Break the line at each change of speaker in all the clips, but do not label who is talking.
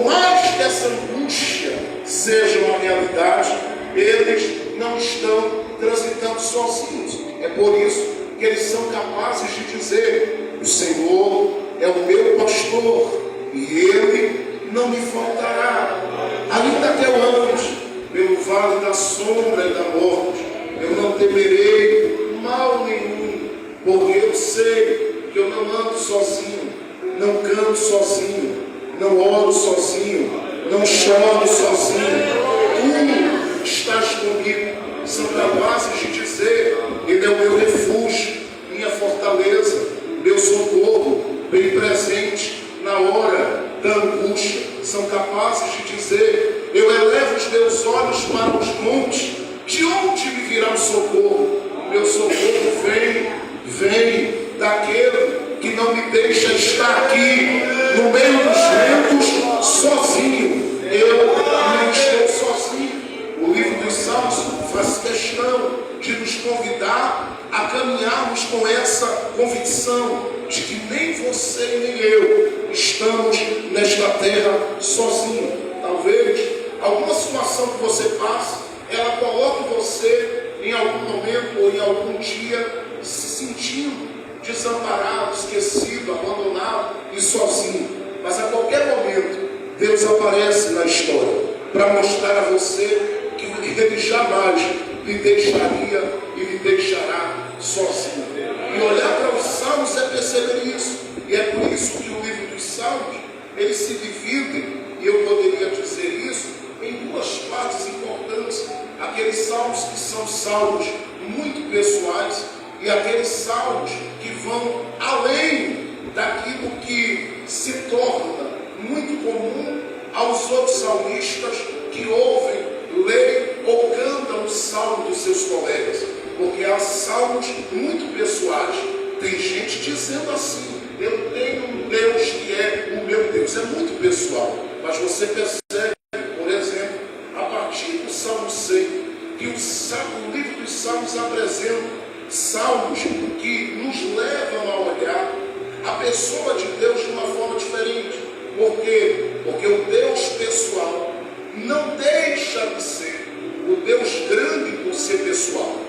mais que essa angústia seja uma realidade, eles não estão transitando sozinhos. É por isso que eles são capazes de dizer: o Senhor é o meu pastor e Ele não me faltará. Ainda que eu ande pelo vale da sombra e da morte, eu não temerei mal nenhum, porque eu sei que eu não ando sozinho, não canto sozinho, não oro sozinho, não choro sozinho. Tu estás comigo. São capazes de dizer: Ele é o meu refúgio, minha fortaleza, meu socorro, bem presente na hora da angústia. São capazes de dizer: eu elevo os meus olhos para os montes, de onde me virá o socorro? O meu socorro vem daquele que não me deixa estar aqui no meio dos ventos sozinho. Eu não estou sozinho. O livro dos Salmos faz questão de nos convidar a caminharmos com essa convicção de que nem você e nem eu estamos nesta terra sozinhos. Talvez alguma situação que você passe, ela coloque você em algum momento ou em algum dia se sentindo desamparado, esquecido, abandonado e sozinho. Mas a qualquer momento Deus aparece na história para mostrar a você que Ele jamais lhe deixaria e lhe deixará sozinho. E olhar para os Salmos é perceber isso. E é por isso que o livro dos Salmos, ele se divide, e eu poderia dizer isso, em duas partes importantes. Aqueles salmos que são salmos muito pessoais e aqueles salmos que vão além daquilo que se torna muito comum aos outros salmistas que ouvem, leem ou cantam o salmo dos seus colegas. Porque há salmos muito pessoais. Tem gente dizendo assim: eu tenho um Deus que é o meu Deus. É muito pessoal. Mas você percebe, por exemplo, a partir do Salmo 100, que o livro dos Salmos apresenta salmos que nos levam a olhar a pessoa de Deus de uma forma diferente. Por quê? Porque o Deus pessoal não deixa de ser o Deus grande por ser pessoal.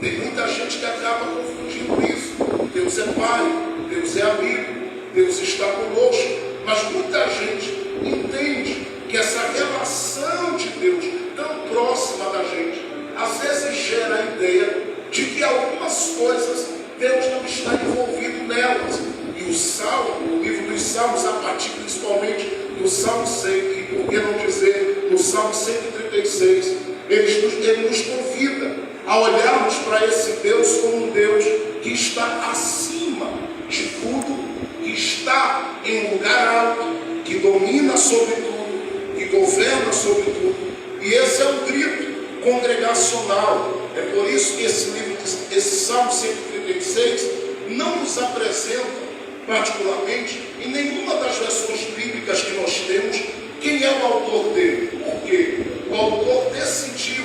Tem muita gente que acaba confundindo isso. Deus é Pai, Deus é amigo, Deus está conosco. Mas muita gente entende que essa relação de Deus tão próxima da gente, às vezes gera a ideia de que algumas coisas Deus não está envolvido nelas. E o Salmo, o livro dos Salmos, a partir principalmente do Salmo 100, e por que não dizer no Salmo 136, ele nos convida a olharmos para esse Deus como um Deus que está acima de tudo, que está em um lugar alto, que domina sobre tudo, que governa sobre tudo. E esse é um grito congregacional. É por isso que esse Salmo 136 não nos apresenta particularmente em nenhuma das versões bíblicas que nós temos quem é o autor dele. Por quê? O autor decidiu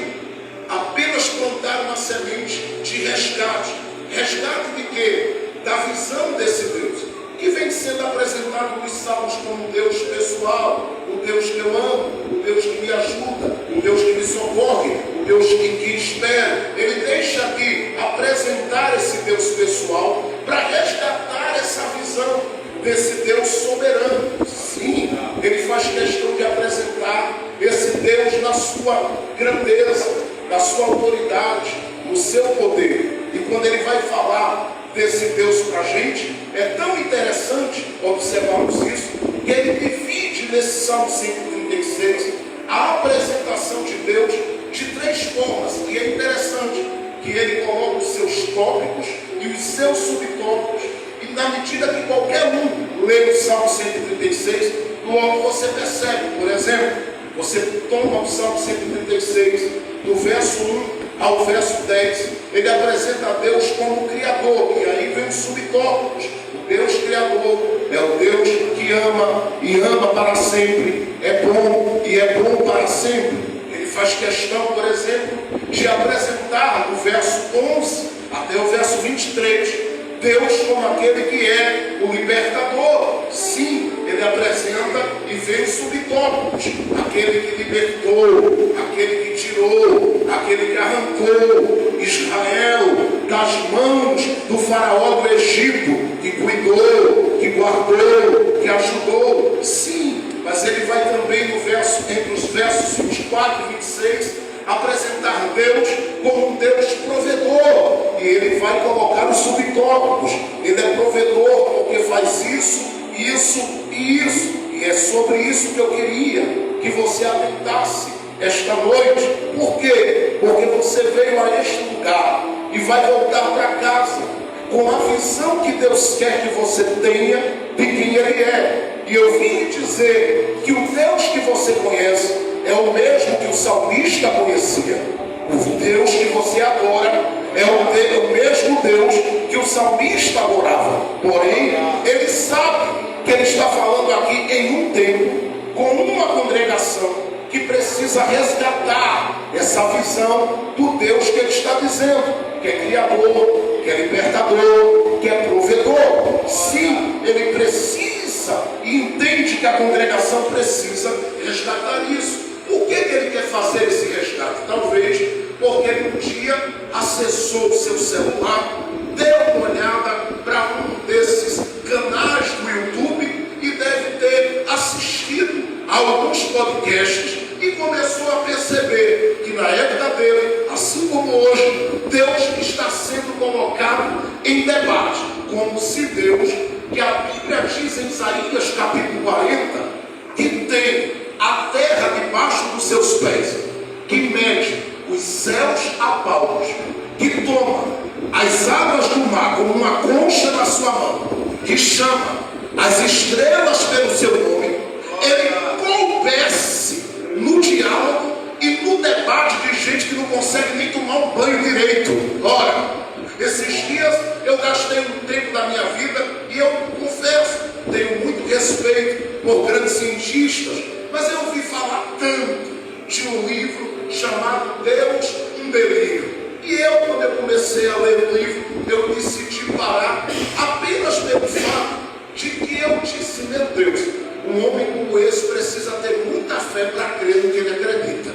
apenas plantar uma semente de resgate. Resgate de quê? Da visão desse Deus, que vem sendo apresentado nos Salmos como um Deus pessoal, o Deus que eu amo, o Deus que me ajuda, o Deus que me socorre, o Deus que espera. Ele deixa de apresentar esse Deus pessoal para resgatar essa visão desse Deus soberano. Sim, ele faz questão de apresentar esse Deus na sua grandeza, na sua autoridade, no seu poder. E quando ele vai falar desse Deus para a gente, é tão interessante observarmos isso, que ele divide nesse Salmo 136 a apresentação de Deus de três formas. E é interessante que ele coloca os seus tópicos e os seus subtópicos, e na medida que qualquer um lê o Salmo 136, logo você percebe. Por exemplo, você toma o Salmo 136, do verso 1 ao verso 10, ele apresenta a Deus como Criador, e aí vem os subtópicos. O Deus Criador é o Deus que ama e ama para sempre, é bom e é bom para sempre. Ele faz questão, por exemplo, de apresentar do verso 11 até o verso 23, Deus como aquele que é o libertador. Sim, ele apresenta e vem os subtópicos: aquele que libertou, aquele que tirou, aquele que arrancou Israel das mãos do faraó do Egito, que cuidou, que guardou, que ajudou. Sim, mas ele vai também entre os versos 24 e 26, apresentar Deus como um Deus provedor, e ele vai colocar os subtópicos. Ele é provedor porque faz isso, isso e isso, e é sobre isso que eu queria que você atentasse esta noite. Por quê? Porque você veio a este lugar e vai voltar para casa com a visão que Deus quer que você tenha de quem Ele é. E eu vim dizer que o Deus que você conhece é o mesmo que o salmista conhecia. O Deus que você adora é o mesmo Deus que o salmista adorava. Porém, ele sabe que ele está falando aqui em um tempo, com uma congregação que precisa resgatar essa visão do Deus que ele está dizendo, que é criador, que é libertador, que é provedor. Sim, ele precisa e entende que a congregação precisa resgatar isso. Por que ele quer fazer esse resgate? Talvez porque ele um dia acessou o seu celular, deu uma olhada para um desses canais do YouTube e deve ter assistido a alguns podcasts e começou a perceber que na época dele, assim como hoje, Deus está sendo colocado em debate, como se Deus, que a Bíblia diz em Isaías capítulo 40, que tem a terra debaixo dos seus pés, que mede os céus a palmos, que toma as águas do mar como uma concha na sua mão, que chama as estrelas pelo seu nome. Ele coubesse no diálogo e no debate de gente que não consegue nem tomar um banho direito. Ora, esses dias eu gastei um tempo da minha vida e eu confesso, tenho muito respeito por grandes cientistas, mas eu ouvi falar tanto de um livro chamado Deus, um Delírio. E eu, quando eu comecei a ler o livro, eu decidi parar apenas pelo fato de que eu disse: meu Deus, um homem como esse precisa ter muita fé para crer no que ele acredita,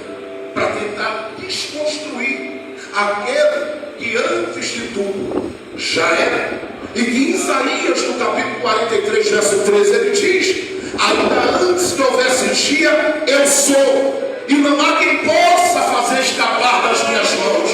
para tentar desconstruir aquele que antes de tudo já era. E que em Isaías, no capítulo 43, verso 13, ele diz: ainda antes que houvesse dia, eu sou, e não há quem possa fazer escapar das minhas mãos.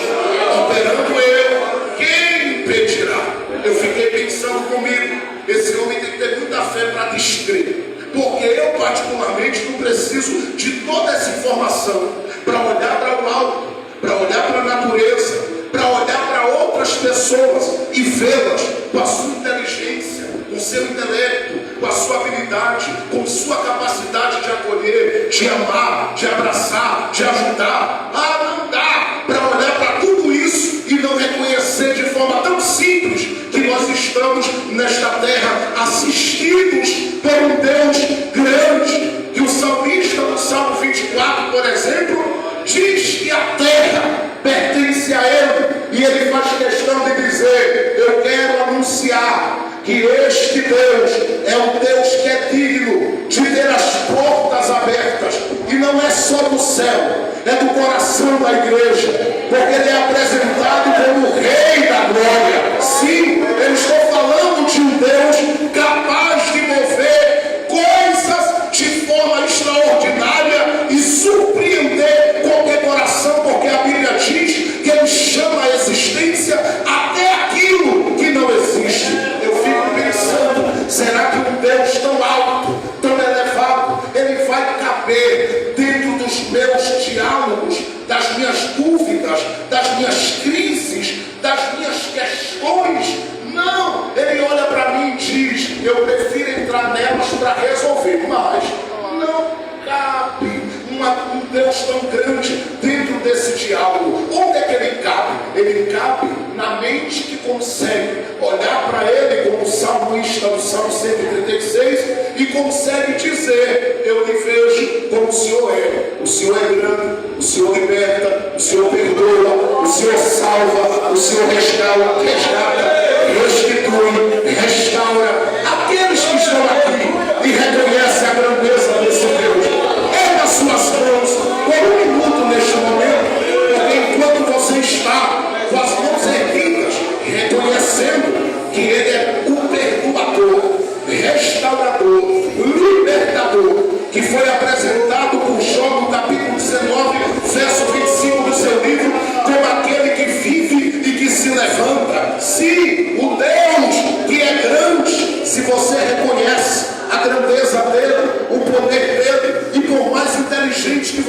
Operando eu, quem impedirá? Eu fiquei pensando comigo, esse homem tem que ter muita fé para descrer, porque eu particularmente não preciso de toda essa informação para olhar para o alto, para olhar para a natureza, para olhar para outras pessoas e vê-las com a sua inteligência, com o seu intelecto, com a sua habilidade, com sua capacidade de acolher, de amar, de abraçar, de ajudar. Não dá para olhar para tudo isso e não reconhecer de forma tão simples que nós estamos nesta terra assistidos por um Deus grande, que o salmista no Salmo 24, por exemplo, diz que a terra pertence a Ele, e ele faz questão de dizer: eu quero anunciar que este Deus é um Deus que é digno de ter as portas abertas, e não é só do céu, é do coração da igreja, porque ele é apresentado como o Rei da Glória. Sim, eu estou falando de um Deus capaz de mover coisas de forma extraordinária e surpreender qualquer coração, porque a Bíblia diz que ele chama a existência até aquilo que não existe. Eu fico pensando, será que um Deus tão alto, tão elevado, ele vai caber dentro dos meus diálogos, das minhas dúvidas, das minhas crises, das minhas questões? Não, ele olha para mim e diz: eu prefiro entrar nelas para resolver, mas não cabe um Deus tão grande dentro desse diálogo. Onde é que ele cabe? Ele cabe na mente que consegue olhar para ele como salmista do Salmo 136 e consegue dizer: eu lhe vejo como o Senhor é. O Senhor é grande, o Senhor liberta, o Senhor perdoa, o Senhor salva, o Senhor resgata, restitui, restaura. Aqueles que estão aqui e reconhecem a grandeza desse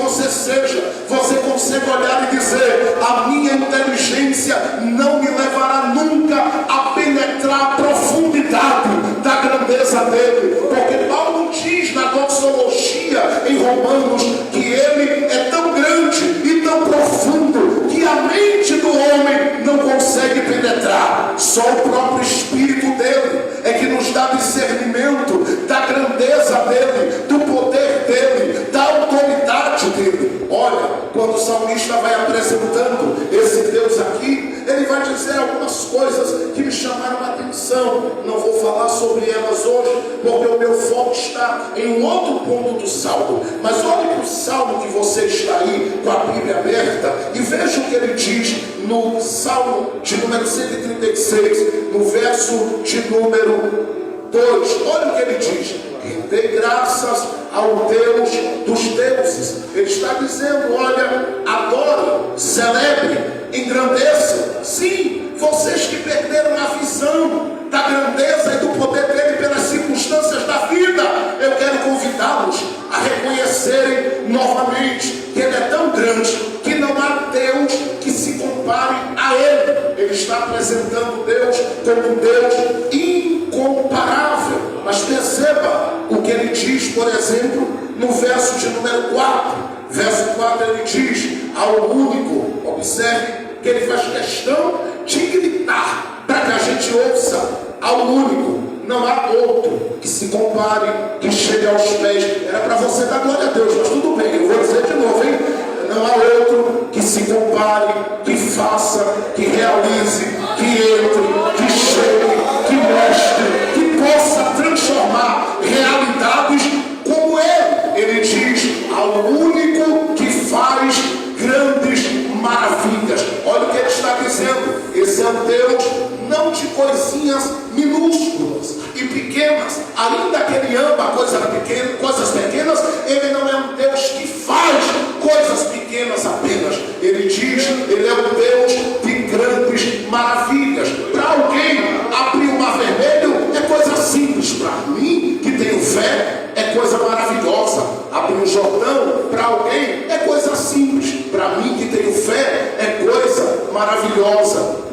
você seja, você consegue olhar e dizer: a minha inteligência não me levará nunca a penetrar a profundidade da grandeza dele, porque Paulo diz na doxologia em Romanos que ele é tão grande e tão profundo que a mente do homem não consegue penetrar. Só o próprio Espírito dele é que nos dá discernimento da grandeza dele, do poder dele, da autoridade dele. Olha, quando o salmista vai apresentando esse Deus aqui, ele vai dizer algumas coisas que me chamaram a atenção. Não vou falar sobre elas hoje, porque o meu foco está em um outro ponto do salmo. Mas olhe para o salmo que você está aí com a Bíblia aberta e veja o que ele diz no salmo de número 136, no verso de número 2. Olha o que ele diz: rendei graças ao Deus dos deuses. Ele está dizendo: olha, adore, celebre, engrandeça. Sim, vocês que perderam a visão da grandeza e do poder dele pelas circunstâncias da vida, eu quero convidá-los a reconhecerem novamente que ele é tão grande que não há Deus que se compare a ele. Ele está apresentando Deus como um Deus incomparável. Mas perceba o que ele diz, por exemplo, no verso de número 4. Verso 4 ele diz: ao único, observe que ele faz questão de gritar para que a gente ouça, ao único, não há outro que se compare, que chegue aos pés. Era para você dar glória a Deus, mas tudo bem, eu vou dizer de novo, hein? Não há outro que se compare, que faça, que realize, que entre, que chegue, que mostre, que possa transformar realidades como ele. Ele diz: ao único que faz grandes maravilhas. Olha o que ele está dizendo: esse é um Deus não de coisinhas minúsculas e pequenas, ainda que ele ama coisas pequenas, ele não é um Deus que faz coisas pequenas apenas. Ele diz: ele é um Deus de grandes maravilhas. Para alguém, abrir o mar vermelho é coisa simples. Para mim, que tenho fé, é coisa maravilhosa. Abrir o Jordão, para alguém, é coisa simples. Para mim, que tenho fé, é coisa maravilhosa.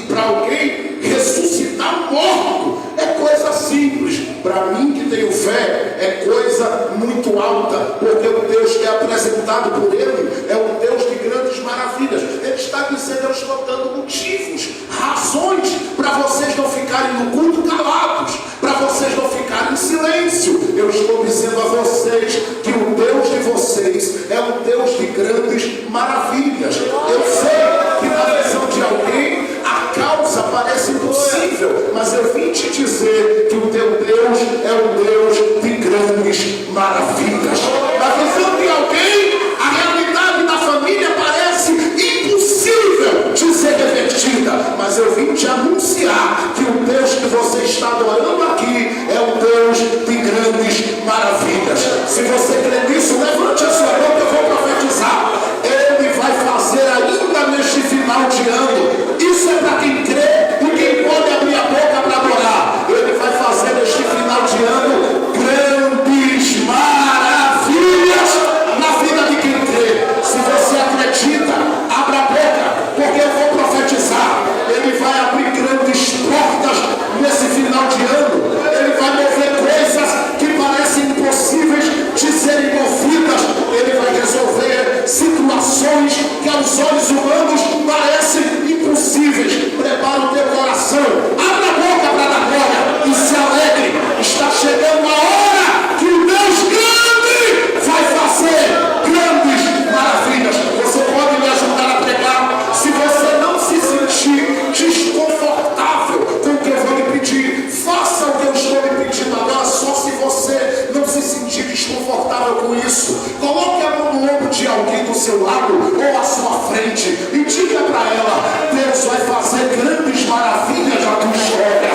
Para alguém, ressuscitar morto é coisa simples. Para mim, que tenho fé, é coisa muito alta, porque o Deus que é apresentado por ele é um Deus de grandes maravilhas. Ele está dizendo: eu estou dando motivos, razões para vocês não ficarem no culto calados, para vocês não ficarem em silêncio. Eu estou dizendo a vocês que o Deus de vocês é um Deus de grandes maravilhas. Eu sei que na visão de alguém a causa parece impossível, mas eu vim te dizer que o teu Deus é um Deus de grandes maravilhas. Na visão de alguém, a realidade da família parece impossível de ser revertida, mas eu vim te anunciar que o Deus que você está adorando aqui é um Deus de grandes maravilhas. Se você crê nisso, levante a sua mão que eu vou profetizar. Ele vai fazer ainda neste final de ano. Isso é para quem crê e quem pode abrir a boca para adorar. Ele vai fazer neste final de ano grandes maravilhas na vida de quem crê. Se você acredita, abra a boca, porque eu vou profetizar. Ele vai abrir grandes portas nesse final de ano. Ele vai mover coisas que parecem impossíveis de serem movidas. Ele vai resolver situações que aos olhos humanos parecem impossíveis. Prepara o teu coração, abra a boca para dar glória e se alegre. Está chegando a hora que o Deus grande vai fazer grandes maravilhas. Você pode me ajudar a pregar? Se você não se sentir desconfortável com o que eu vou lhe pedir, faça o que eu estou lhe pedindo agora. Só se você não se sentir desconfortável com isso, coloque a mão no ombro de alguém do seu lado ou à sua frente e diga para ela: Deus vai fazer grandes maravilhas na tua história.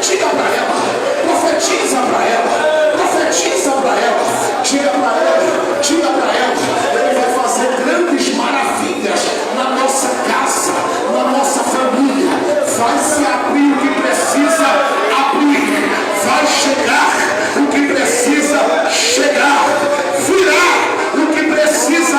Diga para ela, profetiza para ela, profetiza para ela, diga para ela, diga para ela. Ele vai fazer grandes maravilhas na nossa casa, na nossa família. Vai se abrir o que precisa abrir, vai chegar o que precisa chegar, virá o que precisa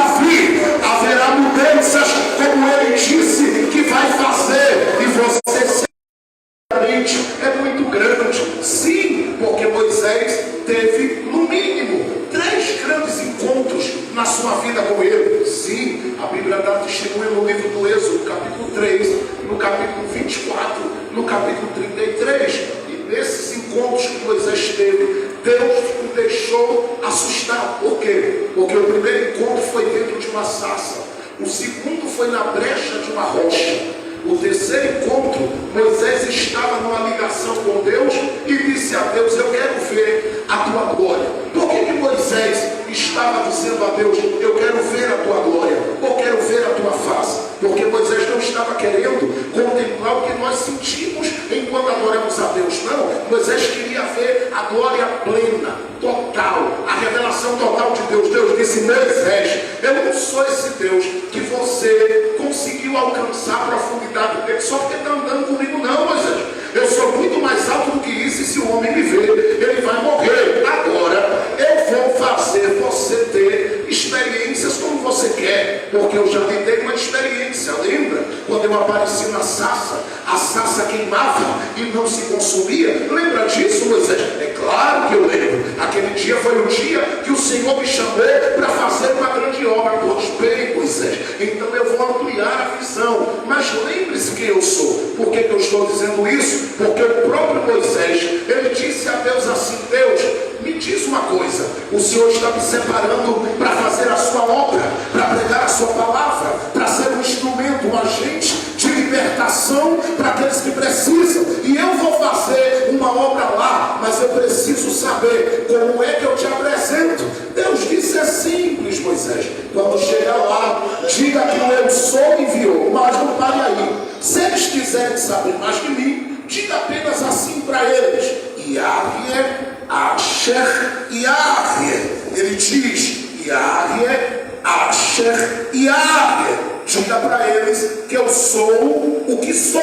encontros na sua vida com Ele. Sim, a Bíblia dá testemunho no livro do Êxodo, capítulo 3, no capítulo 24, no capítulo 33. E nesses encontros que Moisés teve, Deus o deixou assustado. Por quê? Porque o primeiro encontro foi dentro de uma sarça. O segundo foi na brecha de uma rocha. O terceiro encontro, Moisés estava numa ligação com Deus e disse a Deus: eu quero ver a tua glória. Por que Moisés estava dizendo a Deus: eu quero ver a tua glória, eu quero ver a tua face? Porque Moisés não estava querendo contemplar o que nós sentimos enquanto adoramos a Deus. Não, Moisés queria ver a glória plena, total, a revelação total de Deus. Deus disse: Moisés, eu não sou esse Deus que você conseguiu alcançar a profundidade dele só porque está andando comigo, não, Moisés. Eu sou muito mais alto do que isso, e se o homem me ver, ele vai morrer. Agora eu vou fazer você ter experiências como você quer, porque eu já me dei uma experiência. Lembra quando eu apareci na sarça? A sarça queimava e não se consumia. Lembra disso, Moisés? É claro que eu lembro. Aquele dia foi o dia que o Senhor me chamou para fazer uma grande obra. Pois bem, Moisés, então eu vou ampliar a visão. Mas lembre-se quem eu sou. Por que eu estou dizendo isso? Porque o próprio Moisés, ele disse a Deus assim: Deus, me diz uma coisa, o Senhor está me separando para fazer a sua obra, para pregar a sua palavra, para ser um instrumento, um agente de libertação para aqueles que precisam, e eu vou fazer uma obra lá, mas eu preciso saber como é que eu te apresento. Deus disse: é simples, Moisés, quando chegar lá, diga que o eu sou me enviou, mas não pare aí. Se eles quiserem saber mais de mim, diga apenas assim para eles: Yahweh Asher Yahweh. Ele diz: Yahweh Asher Yahweh. Diga para eles que eu sou o que sou.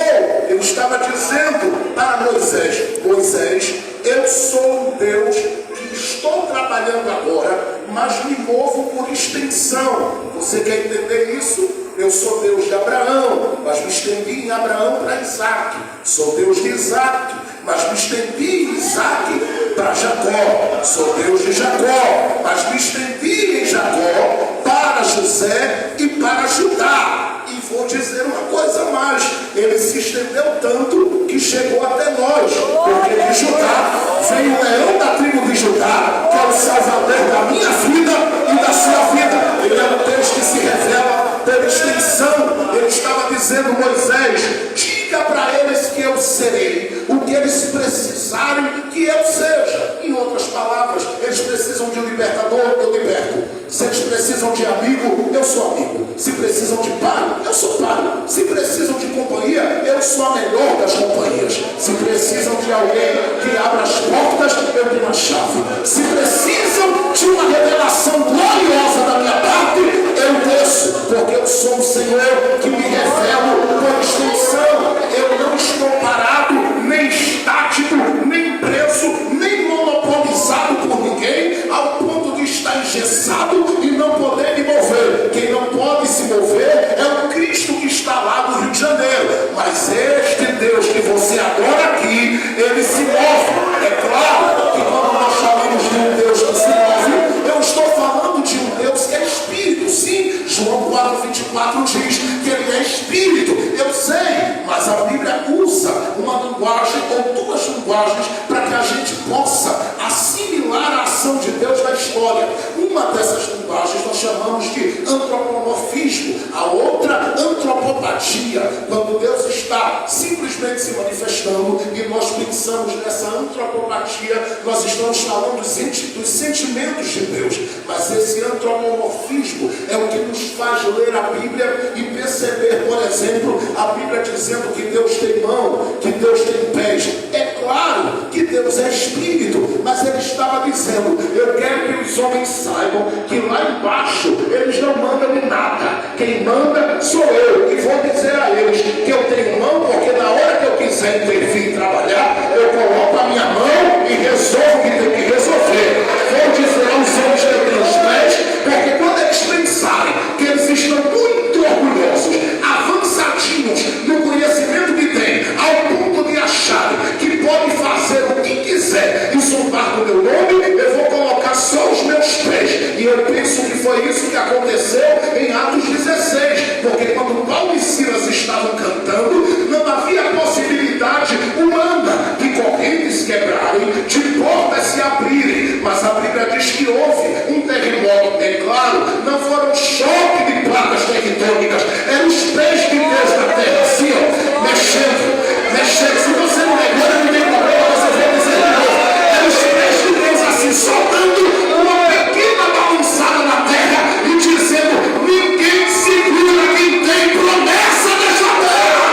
Eu estava dizendo para Moisés: Moisés, eu sou um Deus que estou trabalhando agora, mas me movo por extensão. Você quer entender isso? Eu sou Deus de Abraão, mas me estendi em Abraão para Isaac. Sou Deus de Isaac, mas me estendi em Isaac para Jacó. Sou Deus de Jacó, mas me estendi em Jacó para José e para Judá. E vou dizer uma coisa mais: ele se estendeu tanto que chegou até nós, porque de Judá veio o leão da tribo de Judá, que é o salvador da minha vida e da sua vida. Ele é um Deus que se revela por extensão. Ele estava dizendo: Moisés, diga para eles que eu serei o que eles precisarem que eu seja. Em outras palavras, eles precisam de um libertador, eu liberto. Se eles precisam de amigo, eu sou amigo. Se precisam de pai, eu sou pai. Se precisam de companhia, eu sou a melhor das companhias. Se precisam de alguém que abra as portas, eu tenho a chave. Se precisam de uma revelação gloriosa da minha parte, eu desço, porque eu sou o Senhor que me revelo por extensão. Eu não estou parado, nem estático, nem preso, nem monopolizado por ninguém, ao ponto de estar engessado e não poder me mover. Quem não pode se mover é o Cristo que está lá do Rio de Janeiro. Mas este Deus que você adora aqui, ele se move. É claro que quando nós falamos de um Deus que se move, eu estou falando de um Deus que é Espírito. Sim, João 4,24 diz que ele é Espírito. Eu sei, mas a Bíblia usa uma linguagem ou duas linguagens para que a gente possa assimilar a ação de Deus na história. Uma dessas linguagens nós chamamos de antropomorfismo, a outra antropopatia, quando Deus está simplesmente se manifestando e nós pensamos nessa antropopatia, nós estamos falando dos sentimentos de Deus. Mas esse antropomorfismo é o que nos faz ler a Bíblia e perceber, por exemplo, a Bíblia dizendo que Deus tem mão, que Deus tem pés. É claro que Deus é Espírito, mas ele estava dizendo: eu quero que os homens saibam que lá embaixo eles não mandam em nada. Quem manda sou eu, e vou dizer a eles que eu tenho mão, porque na hora que eu quiser intervir e trabalhar, eu coloco a minha mão e resolvo o que tem que resolver. Vou dizer aos homens que eu tenho os pés, porque quando eles pensarem que eles estão muito orgulhosos, avançadinhos no conhecimento que têm, ao ponto de acharem que podem fazer o que quiser e zombar do meu nome, eu vou colocar só os meus pés. E eu penso foi isso que aconteceu em Atos 16, porque quando Paulo e Silas estavam cantando, não havia possibilidade humana de correntes quebrarem, de portas se abrirem, mas a Bíblia diz que houve um terremoto. É claro, não foram choque de placas tectônicas, eram os pés de Deus na terra, assim, ó, mexendo. Se você não lembra, não tem problema, você vai dizer de novo. Eram os pés de Deus assim, soltando uma pequena balançada na terra e dizendo: ninguém segura quem tem promessa nesta terra.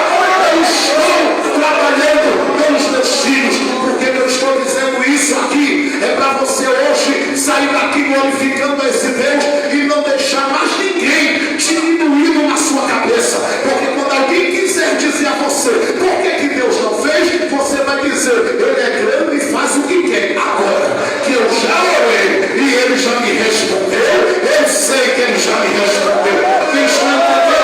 Eu estou trabalhando pelos meus filhos. Por que eu estou dizendo isso aqui? É para você hoje sair daqui glorificando a esse Deus e não deixar mais ninguém diminuindo na sua cabeça. Porque quando alguém quiser dizer a você por que Deus não fez, você vai dizer: Ele é grande e faz o que quer. Agora que eu já orei e Ele já me respondeu, eu sei que Ele já me respondeu. Quem está entendendo?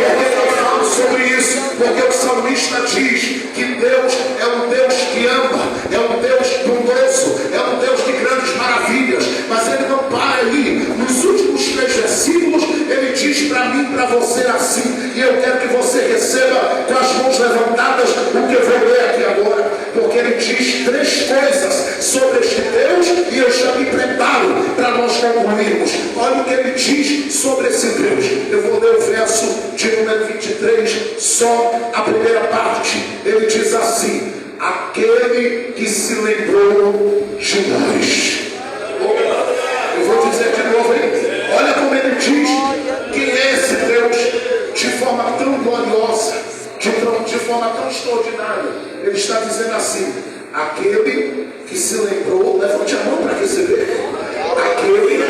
Por que eu falo sobre isso? Porque o salmista diz que Deus é um Deus que ama, é um Deus bondoso, é um Deus de grandes maravilhas. Mas Ele não para aí. Nos últimos 3 versículos, Ele diz para mim e para você assim, e eu quero que você receba com as mãos levantadas o que eu vou ler aqui agora, porque Ele diz 3 coisas sobre este Deus e eu já me preparo para nós concluirmos. Olha o que Ele diz sobre esse Deus. Eu vou ler o verso de número 23, só a primeira parte. Ele diz assim: aquele que se lembrou de nós. Eu vou dizer de novo, hein? Olha como Ele diz quem é esse Deus de forma tão gloriosa, de forma tão extraordinária. Ele está dizendo assim: aquele que se lembrou, levante a mão para receber. Aquele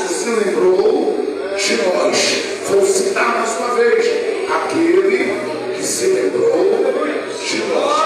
que se lembrou de nós. Vou citar mais uma vez: aquele que se lembrou de nós.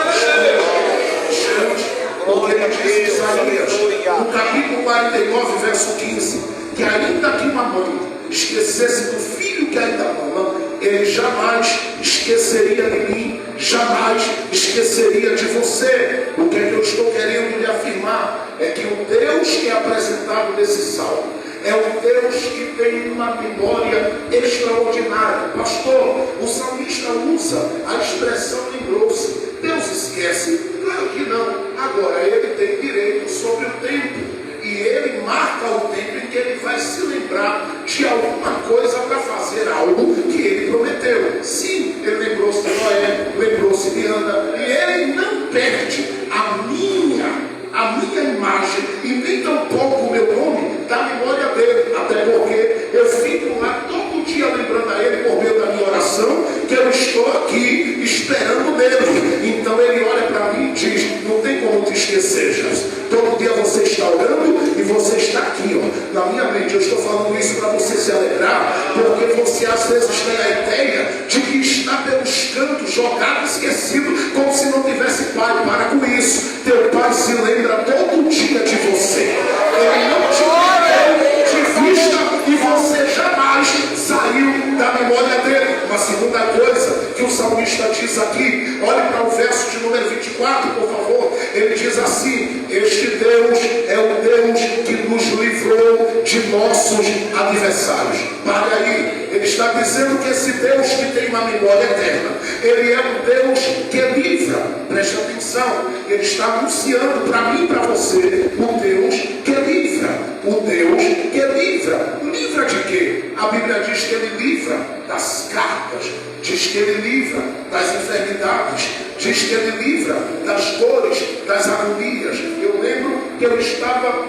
Porque Ele diz em Isaías, no capítulo 49, verso 15, que ainda que uma mãe esquecesse do filho que ainda mama, Ele jamais esqueceria de mim, jamais esqueceria de você. O que é que eu estou querendo lhe afirmar? É que o Deus que é apresentado nesse salmo é um Deus que tem uma memória extraordinária. Pastor, o salmista usa a expressão lembrou-se. Deus esquece? Claro que não. Agora, Ele tem direito sobre o tempo. E Ele marca o tempo em que Ele vai se lembrar de alguma coisa para fazer algo que Ele prometeu. Sim, Ele lembrou-se de Noé, lembrou-se de Ana. E Ele não perde a minha imagem e nem tampouco o meu nome da memória dele. Até porque eu fico lá todo dia lembrando a Ele por meio da minha oração que eu estou aqui esperando nele. Então Ele olha para mim e diz: não tem como te esquecer, Jesus. Todo dia você está orando e você está aqui, ó, na minha mente. Eu estou falando isso para você se alegrar, porque você às vezes tem a ideia de que está pelos cantos, jogado, esquecido, como se não tivesse pai. Para com isso. Teu pai se lembra todo dia de você. Ele não te perdeu de vista e você jamais saiu da memória dele. Uma segunda coisa que o salmista diz aqui, olhe para o verso de número 24, por favor. Ele diz assim: este Deus é o Deus que nos livrou de nossos adversários. Pare aí. Ele está dizendo que esse Deus que tem uma memória eterna, Ele é um Deus que livra. Preste atenção. Ele está anunciando para mim e para você o Deus que livra. O Deus que livra. Livra de quê? A Bíblia diz que Ele livra das cargas, diz que Ele livra das enfermidades, diz que Ele livra das dores, das agonias. Eu lembro que eu estava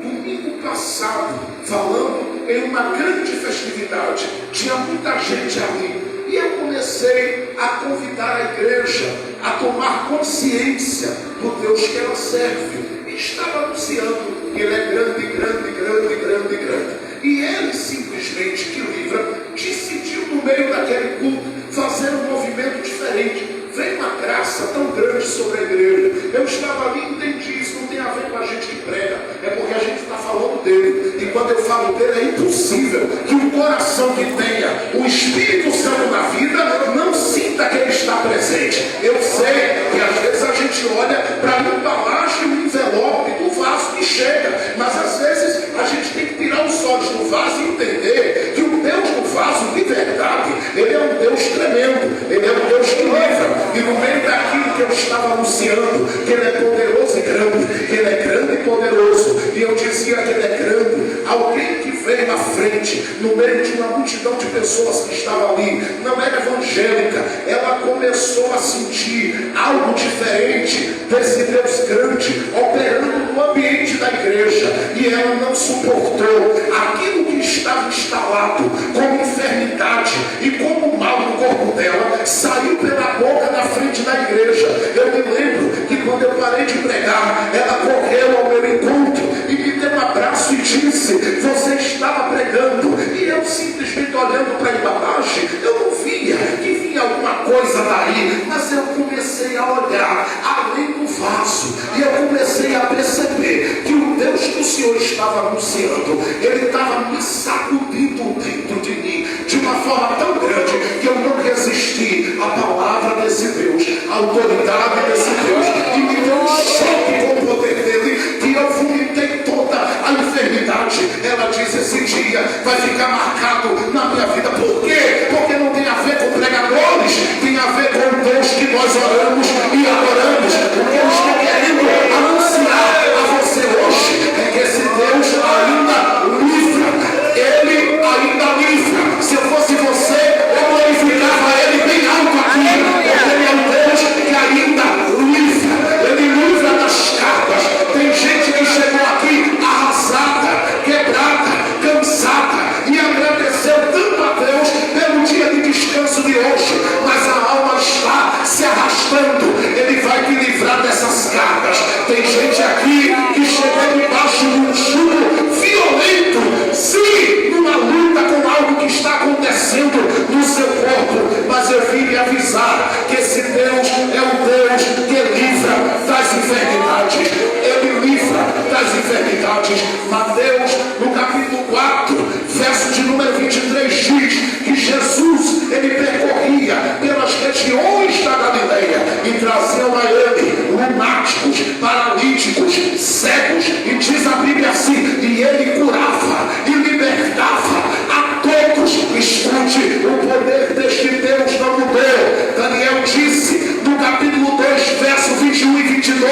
domingo passado falando em uma grande festividade, tinha muita gente ali, e eu comecei a convidar a igreja a tomar consciência do Deus que ela serve. E estava anunciando que Ele é grande, grande, grande, grande, grande. E Ele simplesmente, que livra, decidiu no meio daquele culto fazer um movimento diferente. Veio uma graça tão grande sobre a igreja. Eu estava ali e entendi isso. Não tem a ver com a gente que prega, é porque a gente está falando dele. E quando eu falo dele, é impossível que um coração que tenha o Espírito Santo na vida não sinta que Ele está presente. Eu sei que às vezes a gente olha para a embalagem, o envelope do vaso que chega, mas às vezes a gente tem que tirar os olhos do vaso e entender que o Deus do vaso de verdade, Ele é um Deus tremendo, Ele é um Deus que livra. E no meio daquilo que eu estava anunciando, que Ele é poderoso e grande, que Ele é grande e poderoso, e eu dizia que Ele é grande, alguém que veio na frente, no meio de uma multidão de pessoas que estava ali, não era evangélica, ela começou a sentir algo diferente desse Deus grande operando no ambiente da igreja, e ela não suportou aquilo que estava instalado como enfermidade e como mal no corpo dela, saiu pela boca da frente da igreja. Eu me lembro que quando eu parei de pregar, ela correu ao meu encontro e me deu um abraço e disse: você estava pregando. E eu simplesmente olhando para a embalagem, eu não via que vinha alguma coisa daí, mas eu comecei a olhar além do vaso, e eu comecei a perceber que o Deus que o Senhor estava anunciando, Ele estava me sacudindo dentro de mim, de uma forma tão grande, que eu não resisti à palavra desse Deus, à autoridade desse Deus, e me deu um choque com o poder dele, que eu vomitei toda a enfermidade. Ela disse: esse dia vai ficar marcado na minha vida. Por quê? Porque não tem a ver com pregadores, tem a ver com o Deus que nós oramos e adoramos. O que eu estou querendo anunciar a você hoje é que esse Deus ainda livra, Ele ainda livra. Se eu fosse você, eu glorificava Ele bem alto aqui, porque Ele é um Deus que ainda livra. Ele livra das cargas. Tem gente que chegou aqui arrasada, quebrada, cansada, e agradeceu tanto a Deus pelo dia de descanso de hoje, mas a alma está se arrastando. Ele vai te livrar dessas cargas. Tem gente aqui que chegou debaixo de um jugo violento, sim, numa luta com algo que está acontecendo no seu corpo, mas eu vim lhe avisar que esse Deus é o Deus que livra das enfermidades. Ele livra das enfermidades. Mateus, no capítulo 4, verso de número 23, diz que Jesus, ele percorria pelas regiões da Galileia e traziam a ele lunáticos, paralíticos, cegos, e diz a Bíblia assim: e ele curava e libertava a todos. Escute, o poder deste Deus não mudou. Daniel disse no capítulo 2, verso 21 e 22,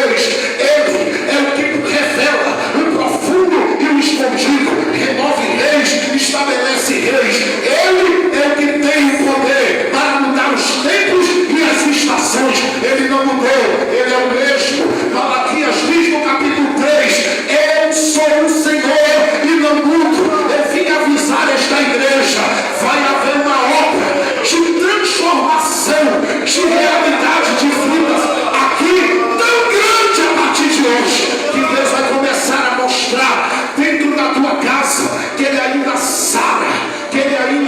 ele é o que revela o profundo e o escondido, remove reis, estabelece reis. Ele é o que tem o poder para mudar os tempos e as estações. Ele não mudou, ele é o mesmo. Malaquias diz no capítulo 3: eu sou o Senhor e não mudo. Eu vim avisar esta igreja: vai haver uma obra de transformação, de realidade de vidas aqui tão grande a partir de hoje, que Deus vai começar a mostrar dentro da tua casa que Ele ainda sara, que Ele ainda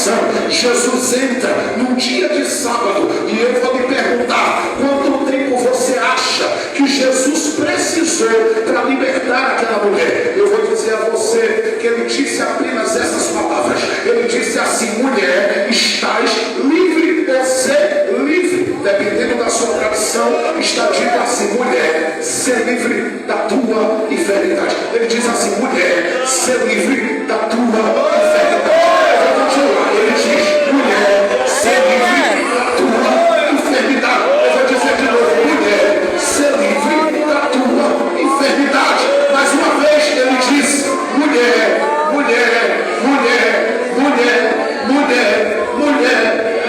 coração. Jesus entra num dia de sábado e eu vou lhe perguntar: quanto tempo você acha que Jesus precisou para libertar aquela mulher? Eu vou dizer a você que ele disse apenas essas palavras. Ele disse assim: mulher, estás livre, você livre. Dependendo da sua tradição, está dito assim: mulher, ser livre da tua enfermidade. Ele diz assim: mulher, ser livre da tua enfermidade. Eu vou continuar. Ele diz: mulher, ser livre da tua enfermidade. Eu vou dizer de novo: mulher, ser livre da tua enfermidade. Mais uma vez ele diz: mulher, mulher, mulher, mulher, mulher, mulher,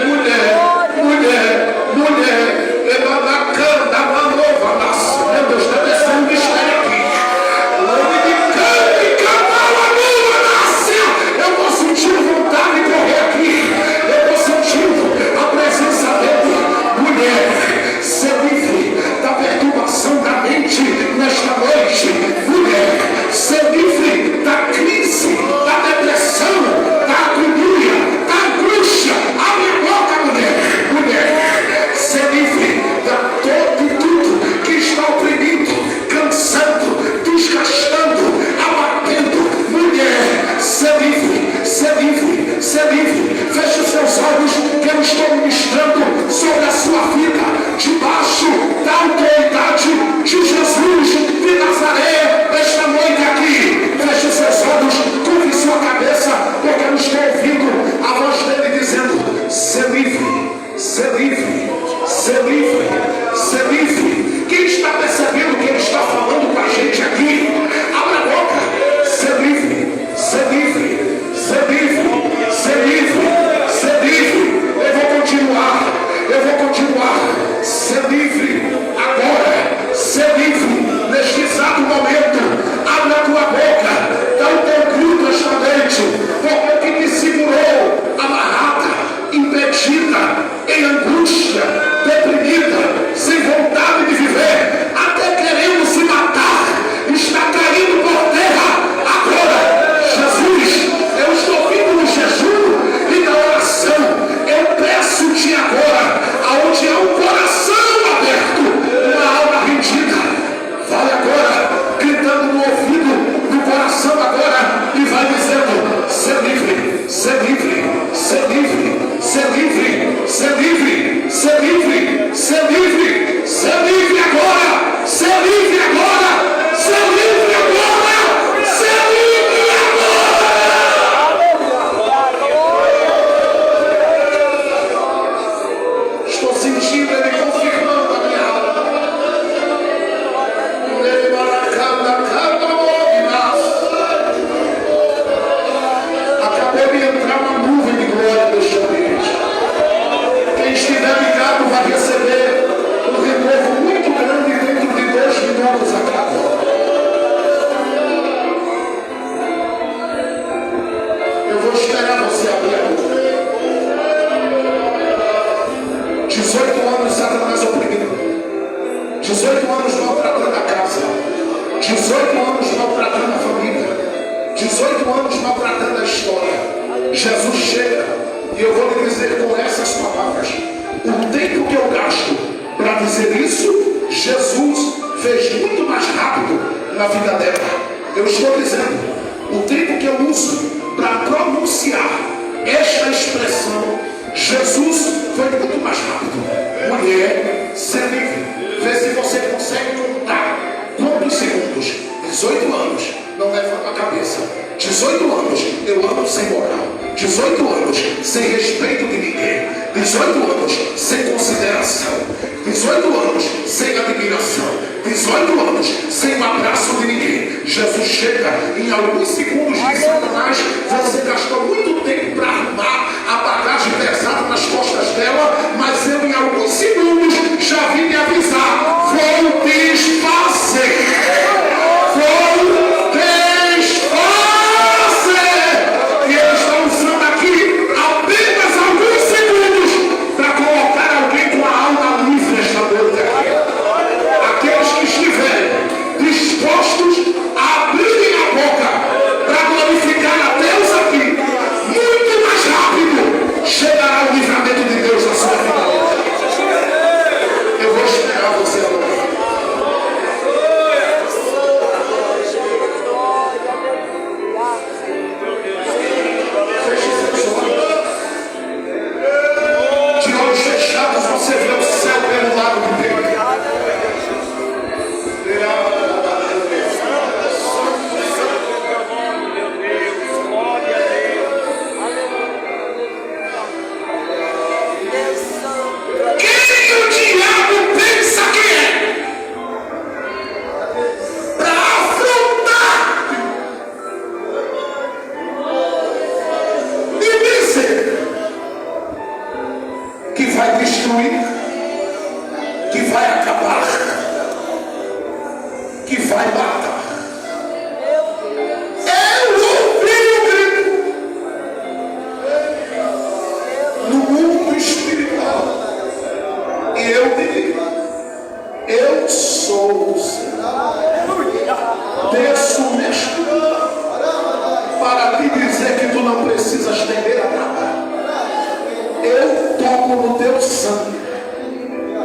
mulher, mulher, mulher. Elancanda, manova, nasce. Meu Deus, está descendo um mistério aqui. Eu vou sentindo vontade de correr aqui. Eu vou sentindo a presença dele. Mulher, ser livre da perturbação da mente nesta noite. Mulher, ser livre da crise, da depressão, da agonia, da angústia. Abre a boca, mulher. Mulher, ser livre de tudo que está oprimindo, cansando, desgastando, abatendo. Mulher, ser livre, ser livre, ser livre. Feche os seus olhos que eu estou ministrando sobre a sua vida, debaixo da autoridade de Jesus de Nazaré, esta noite aqui. Feche os seus olhos, curve sua cabeça, porque eu estou ouvindo a voz dele dizendo: ser livre, ser livre, ser livre, ser livre. Quem está percebendo o que ele está falando com a gente aqui? Abra a boca. Ser livre, ser livre, ser livre, ser livre, ser livre. Eu vou continuar, eu vou continuar. Ser livre agora, ser livre neste exato momento. Abre a tua boca, dá o teu grito esta noite, porque o que te segurou, amarrada, impedida, em angústia, deprimida, sem vontade de viver, até querendo se matar, está caindo por terra agora. Jesus, eu estou vindo no jejum e na oração. Eu peço-te agora, aonde há um coração aberto, uma alma rendida, vai agora, gritando no ouvido do coração agora, e vai dizendo: ser livre, ser livre, ser livre, ser livre, ser livre, ser livre, ser livre, ser livre agora, ser livre agora, ser livre agora, ser livre agora. Estou sentindo ele confirmando a minha alma. Acabou de entrar uma nuvem de glória neste ambiente. Quem estiver ligado vai receber um renovo muito grande dentro de 2 minutos a cada. Eu vou esperar você abrir a boca. 18 anos Satanás oprimindo. 18 anos maltratando a casa. 18 anos maltratando a família. 18 anos maltratando a história. Jesus chega e eu vou lhe dizer com essas palavras: o tempo que eu gasto para dizer isso, Jesus fez muito mais rápido na vida dela. Eu estou dizendo, o tempo que eu uso para pronunciar esta expressão, Jesus foi muito mais rápido. Mulher, ser livre. Vê se você consegue contar quantos segundos. 18 anos, não levanta a cabeça. 18 anos, eu ando sem moral. 18 anos, sem respeito de ninguém. 18 anos, sem consideração. 18 anos, sem admiração. 18 anos, sem um abraço de ninguém. Jesus chega em alguns segundos de Satanás. Você gastou muito tempo para arrumar a bagagem pesada nas costas dela, mas eu em alguns segundos já vim me avisar: vou desfazer. Vou desfazer. E ele está usando aqui apenas alguns segundos para colocar alguém com a alma livre esta noite aqui. Aqueles que estiverem dispostos a abrirem a boca para glorificar a Deus aqui, muito mais rápido que vai destruir, que vai acabar, que vai matar. Eu ouvi o grito no mundo espiritual e eu digo: eu sou o Senhor. Desço neste lugar para te dizer que tu não precisas temer a nada. Eu toco no teu sangue,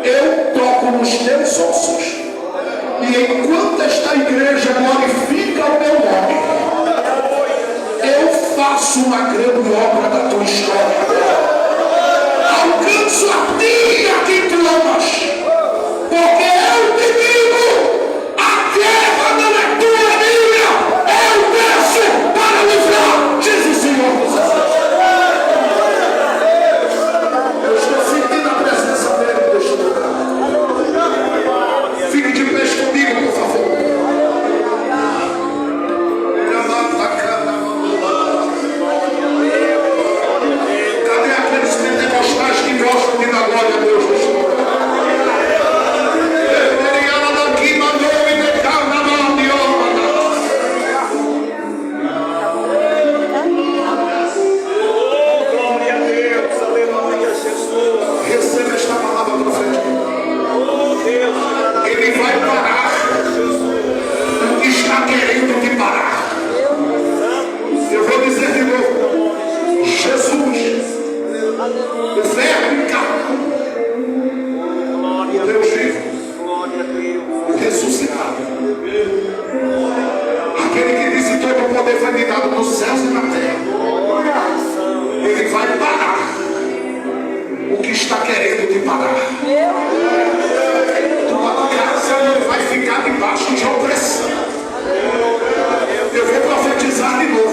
eu toco nos teus ossos, e enquanto esta igreja glorifica o meu nome, eu faço uma grande obra da tua história. Alcanço a ti e a quem tu amas, porque eu te digo: a guerra não é tua, é minha. Eu desço para livrar, diz o Senhor dos Exércitos. Eu estou sentindo a presença dele neste lugar. Fique de pé comigo, por favor. Cadê aqueles pentecostais que gostam de dar glória a Deus neste lugar? Receba esta palavra profética. Ele vai parar o que está querendo te parar. Eu vou dizer de novo: Jesus, o Verbo encarnado, o Deus vivo, o ressuscitado, aquele que disse: todo o poder foi me dado nos céus e na terra. Ele vai parar o que está querendo te parar. Tua casa não vai ficar debaixo de opressão. Eu vou profetizar de novo.